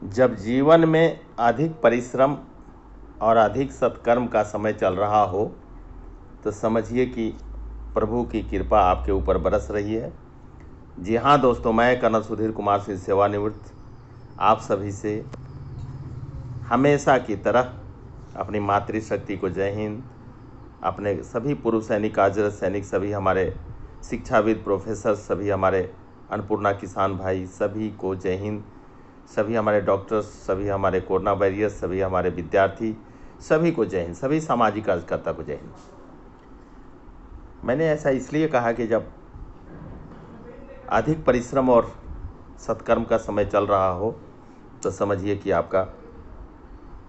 जब जीवन में अधिक परिश्रम और अधिक सत्कर्म का समय चल रहा हो तो समझिए कि प्रभु की कृपा आपके ऊपर बरस रही है। जी हाँ दोस्तों, मैं कर्नल सुधीर कुमार सिंह सेवानिवृत्त आप सभी से हमेशा की तरह अपनी मातृशक्ति को जय हिंद, अपने सभी पूर्व सैनिक, आजरत सैनिक, सभी हमारे शिक्षाविद, प्रोफेसर, सभी हमारे अन्नपूर्णा किसान भाई, सभी को जय हिंद। सभी हमारे डॉक्टर्स, सभी हमारे कोरोना वॉरियर्स, सभी हमारे विद्यार्थी, सभी को जय हिंद। सभी सामाजिक कार्यकर्ता को जय हिंद। मैंने ऐसा इसलिए कहा कि जब अधिक परिश्रम और सत्कर्म का समय चल रहा हो तो समझिए कि आपका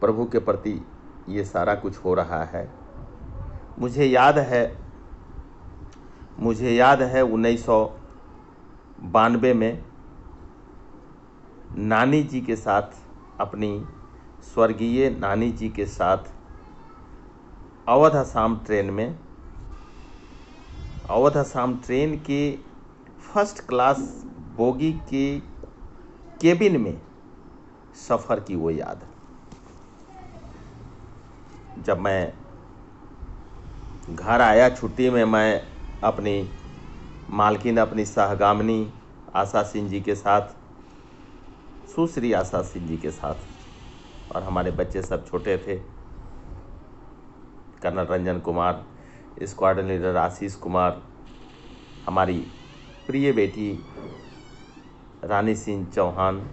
प्रभु के प्रति ये सारा कुछ हो रहा है। मुझे याद है 1992 में नानी जी के साथ, अपनी स्वर्गीय नानी जी के साथ अवध असम ट्रेन के फर्स्ट क्लास बोगी के केबिन में सफ़र की वो याद। जब मैं घर आया छुट्टी में, मैं अपनी मालकिन, अपनी सहगामिनी आशा सिंह जी के साथ, सुश्री आशा सिंह जी के साथ, और हमारे बच्चे सब छोटे थे, colonel Ranjan Kumar, squadron leader Ashish Kumar, हमारी प्रिय बेटी रानी सिंह चौहान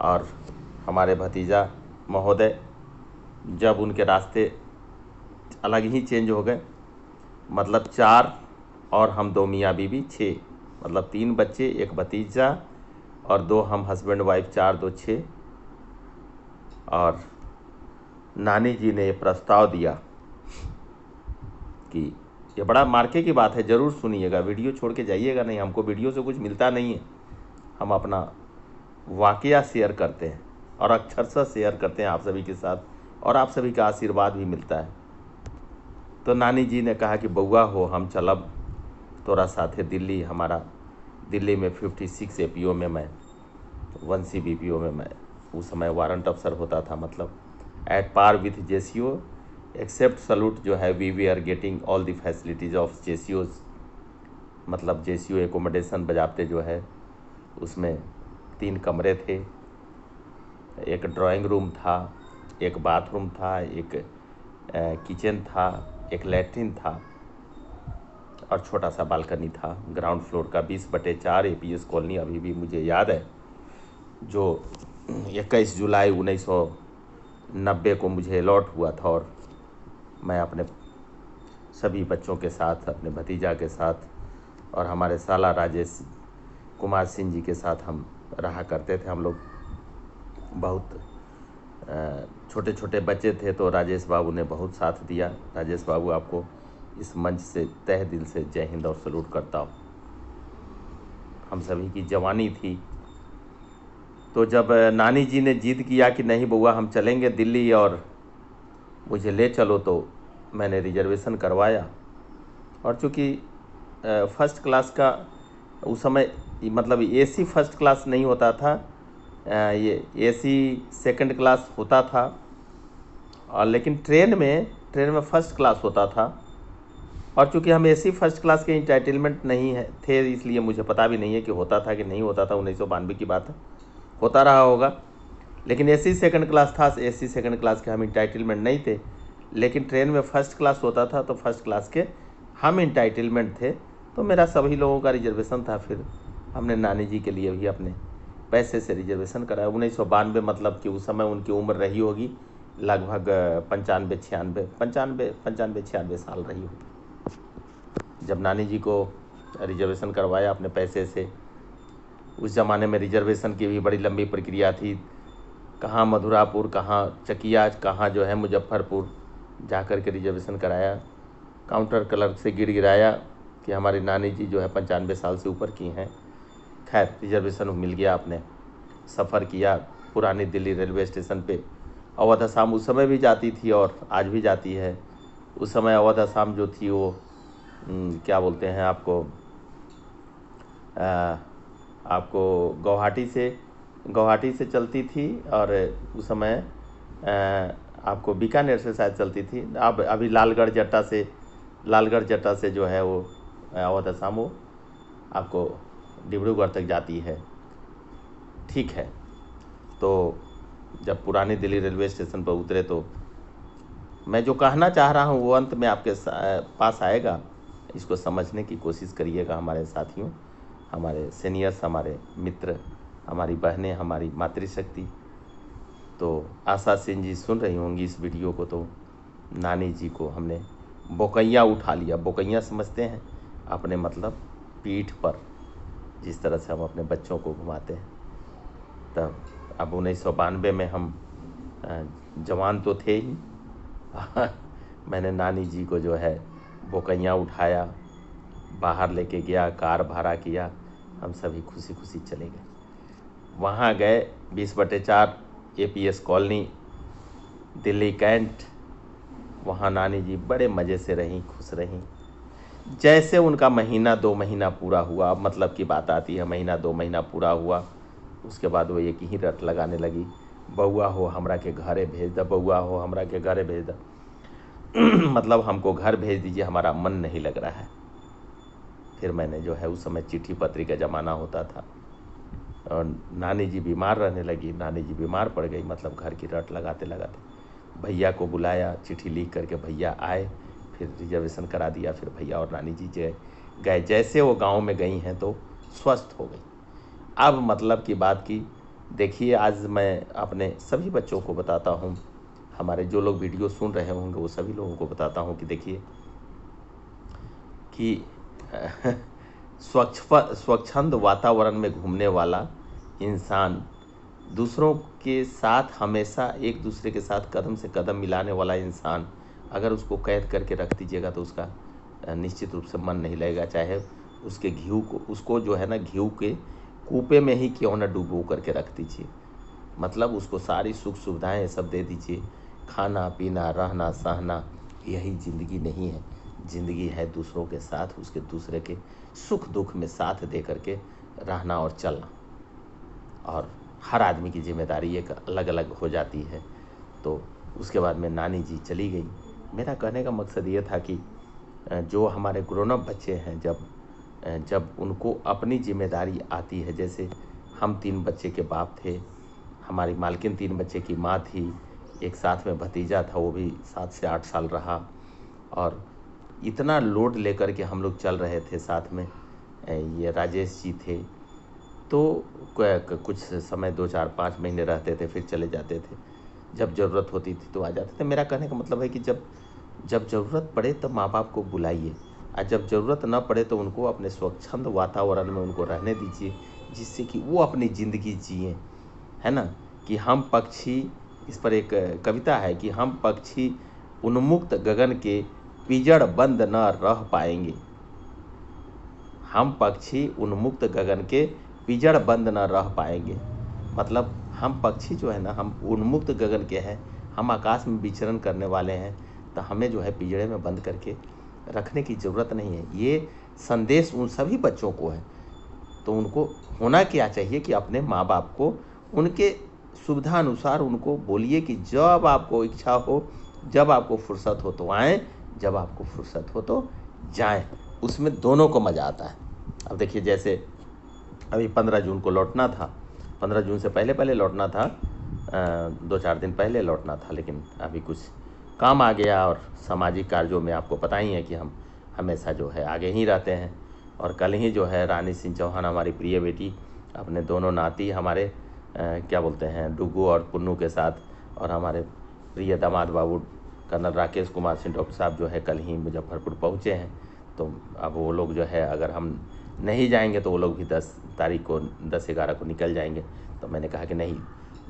और हमारे भतीजा महोदय। जब उनके रास्ते अलग ही चेंज हो गए, मतलब 4 और हम 2 मियाँ बीवी, 6, मतलब 3 बच्चे, 1 भतीजा और 2 हम हस्बैंड वाइफ, 4 2 6। और नानी जी ने ये प्रस्ताव दिया कि ये बड़ा मार्के की बात है, ज़रूर सुनिएगा, वीडियो छोड़ के जाइएगा नहीं, हमको वीडियो से कुछ मिलता नहीं है, हम अपना वाकया शेयर करते हैं और अक्षरशः शेयर करते हैं आप सभी के साथ, और आप सभी का आशीर्वाद भी मिलता है। तो नानी जी ने कहा कि बउआ हो, हम चलब तोरा साथे दिल्ली। हमारा दिल्ली में 56 APO में, मैं 1 CBPO में, मैं उस समय वारंट अफसर होता था, मतलब at par with JCO except salute जो है, we are getting all the facilities of JCOs, मतलब JCO एकोमोडेशन बजाते जो है, उसमें 3 कमरे थे, एक ड्राइंग रूम था, एक बाथरूम था, एक किचन था, एक लैट्रिन था और छोटा सा बालकनी था। ग्राउंड फ्लोर का 20/4 APS कॉलोनी अभी भी मुझे याद है, जो 21 जुलाई 1990 को मुझे अलॉट हुआ था, और मैं अपने सभी बच्चों के साथ, अपने भतीजा के साथ और हमारे साला राजेश कुमार सिंह जी के साथ हम रहा करते थे। हम लोग बहुत छोटे छोटे बच्चे थे, तो राजेश बाबू ने बहुत साथ दिया। राजेश बाबू, आपको इस मंच से तहे दिल से जय हिंद और सलूट करता हूँ। हम सभी की जवानी थी। तो जब नानी जी ने जिद किया कि नहीं बउआ हम चलेंगे दिल्ली और मुझे ले चलो, तो मैंने रिजर्वेशन करवाया। और चूँकि फर्स्ट क्लास का उस समय, मतलब AC फर्स्ट क्लास नहीं होता था, ये AC सेकंड क्लास होता था, और लेकिन ट्रेन में फर्स्ट क्लास होता था। और चूँकि हम AC फर्स्ट क्लास के इंटाइटलमेंट नहीं है थे, इसलिए मुझे पता भी नहीं है कि होता था कि नहीं होता था। 1992 की बात है, होता रहा होगा। लेकिन AC सेकंड क्लास था, AC सेकंड क्लास के हम इंटाइटलमेंट नहीं थे, लेकिन ट्रेन में फर्स्ट क्लास होता था, तो फर्स्ट क्लास के हम इंटाइटलमेंट थे। तो मेरा सभी लोगों का रिजर्वेशन था। फिर हमने नानी जी के लिए भी अपने पैसे से रिजर्वेशन कराया। 1992, मतलब कि उस समय उनकी उम्र रही होगी लगभग 95-96 साल रही होगी जब नानी जी को रिजर्वेशन करवाया अपने पैसे से। उस ज़माने में रिजर्वेशन की भी बड़ी लंबी प्रक्रिया थी, कहाँ मधुरापुर, कहाँ चकिया, कहाँ जो है मुजफ्फरपुर जा कर के रिजर्वेशन कराया। काउंटर क्लर्क से गिड़गिड़ाया कि हमारी नानी जी जो है 95 साल से ऊपर की हैं। खैर रिजर्वेशन मिल गया। आपने सफ़र किया पुरानी दिल्ली रेलवे स्टेशन पे। अवध असम उस समय भी जाती थी और आज भी जाती है। उस समय अवध असम जो थी वो क्या बोलते हैं आपको गुवाहाटी से गुवाहाटी से चलती थी और उस समय आपको बीकानेर से शायद चलती थी। अब अभी लालगढ़ जट्टा से जो है वो अवध असम वो आपको डिब्रूगढ़ तक जाती है। ठीक है, तो जब पुरानी दिल्ली रेलवे स्टेशन पर उतरे तो मैं जो कहना चाह रहा हूँ वो अंत में आपके पास आएगा। इसको समझने की कोशिश करिएगा हमारे साथियों, हमारे सीनियर्स, हमारे मित्र, हमारी बहनें, हमारी मातृशक्ति। तो आशा सिंह जी सुन रही होंगी इस वीडियो को। तो नानी जी को हमने बोकैया उठा लिया। बोकैया समझते हैं? अपने मतलब पीठ पर जिस तरह से हम अपने बच्चों को घुमाते हैं। तब अब 1992 में हम जवान तो थे ही मैंने नानी जी को जो है बोकैया उठाया, बाहर लेके गया, कार भाड़ा किया, हम सभी खुशी खुशी चले गए। वहाँ गए 20/4 APS कॉलोनी, दिल्ली कैंट। वहाँ नानी जी बड़े मज़े से रहीं, खुश रहीं। जैसे उनका महीना 2 महीना पूरा हुआ, अब मतलब की बात आती है, महीना 2 महीना पूरा हुआ, उसके बाद वो एक ही रट लगाने लगी, बउआ हो हमरा के घरे भेज द, बउआ हो हमरा के घरे भेज द मतलब हमको घर भेज दीजिए, हमारा मन नहीं लग रहा है। फिर मैंने जो है उस समय चिट्ठी पत्री का ज़माना होता था और नानी जी बीमार रहने लगी। नानी जी बीमार पड़ गई, मतलब घर की रट लगाते लगाते भैया को बुलाया, चिट्ठी लिख करके भैया आए, फिर रिजर्वेशन करा दिया। फिर भैया और नानी जी गए। जैसे वो गांव में गई हैं तो स्वस्थ हो गई। अब मतलब की बात की देखिए, आज मैं अपने सभी बच्चों को बताता हूँ, हमारे जो लोग वीडियो सुन रहे होंगे वो सभी लोगों को बताता हूँ कि देखिए कि स्वच्छंद वातावरण में घूमने वाला इंसान, दूसरों के साथ हमेशा एक दूसरे के साथ कदम से कदम मिलाने वाला इंसान, अगर उसको कैद करके रख दीजिएगा तो उसका निश्चित रूप से मन नहीं लगेगा। चाहे उसके घी को, उसको जो है ना घी के कूपे में ही क्यों ना डुबो करके रख दीजिए, मतलब उसको सारी सुख सुविधाएं सब दे दीजिए, खाना पीना रहना सहना, यही ज़िंदगी नहीं है। ज़िंदगी है दूसरों के साथ, उसके दूसरे के सुख दुख में साथ दे करके रहना और चलना। और हर आदमी की जिम्मेदारी एक अलग अलग हो जाती है। तो उसके बाद में नानी जी चली गई। मेरा कहने का मकसद ये था कि जो हमारे ग्रोनअप बच्चे हैं, जब उनको अपनी जिम्मेदारी आती है, जैसे हम 3 बच्चे के बाप थे, हमारी मालकिन 3 बच्चे की माँ थी, एक साथ में भतीजा था, वो भी 7 से 8 साल रहा, और इतना लोड लेकर के हम लोग चल रहे थे। साथ में ये राजेश जी थे, तो कुछ समय 2 4 5 महीने रहते थे, फिर चले जाते थे। जब ज़रूरत होती थी तो आ जाते थे। मेरा कहने का मतलब है कि जब ज़रूरत पड़े तब माँ बाप को बुलाइए, और जब ज़रूरत न पड़े तो उनको अपने स्वच्छंद वातावरण में उनको रहने दीजिए, जिससे कि वो अपनी ज़िंदगी जिए, है ना। कि हम पक्षी, इस पर एक कविता है कि हम पक्षी उन्मुक्त गगन के पिजड़ बंद न रह पाएंगे। हम पक्षी उन्मुक्त गगन के पिजड़ बंद न रह पाएंगे, मतलब हम पक्षी जो है ना, हम उन्मुक्त गगन के हैं, हम आकाश में विचरण करने वाले हैं, तो हमें जो है पिंजड़े में बंद करके रखने की ज़रूरत नहीं है। ये संदेश उन सभी बच्चों को है। तो उनको होना क्या चाहिए कि अपने माँ बाप को उनके सुविधा अनुसार उनको बोलिए कि जब आपको इच्छा हो, जब आपको फुर्सत हो तो आएँ, जब आपको फुर्सत हो तो जाएँ। उसमें दोनों को मज़ा आता है। अब देखिए, जैसे अभी 15 जून को लौटना था, 15 जून से पहले लौटना था, 2-4 दिन पहले लौटना था, लेकिन अभी कुछ काम आ गया। और सामाजिक कार्यों में आपको पता ही है कि हम हमेशा जो है आगे ही रहते हैं। और कल ही जो है रानी सिंह चौहान, हमारी प्रिय बेटी, अपने दोनों नाती हमारे क्या बोलते हैं, डुगू और पुन्नू के साथ, और हमारे प्रिय दामाद बाबू कर्नल राकेश कुमार सिंह डॉक्टर साहब जो है कल ही मुजफ्फरपुर पहुँचे हैं। तो अब वो लोग जो है, अगर हम नहीं जाएंगे तो वो लोग भी 10 तारीख को 10-11 को निकल जाएंगे। तो मैंने कहा कि नहीं,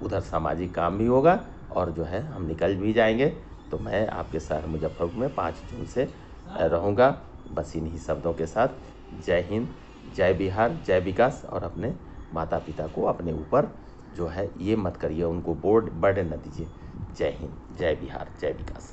उधर सामाजिक काम भी होगा और जो है हम निकल भी जाएंगे। तो मैं आपके शहर मुजफ्फरपुर में 5 जून से रहूँगा। बस इन्हीं शब्दों के साथ जय हिंद, जय बिहार, जय विकास। और अपने माता पिता को अपने ऊपर जो है ये मत करिए, उनको बर्डन न दीजिए। जय हिंद, जय बिहार, जय विकास।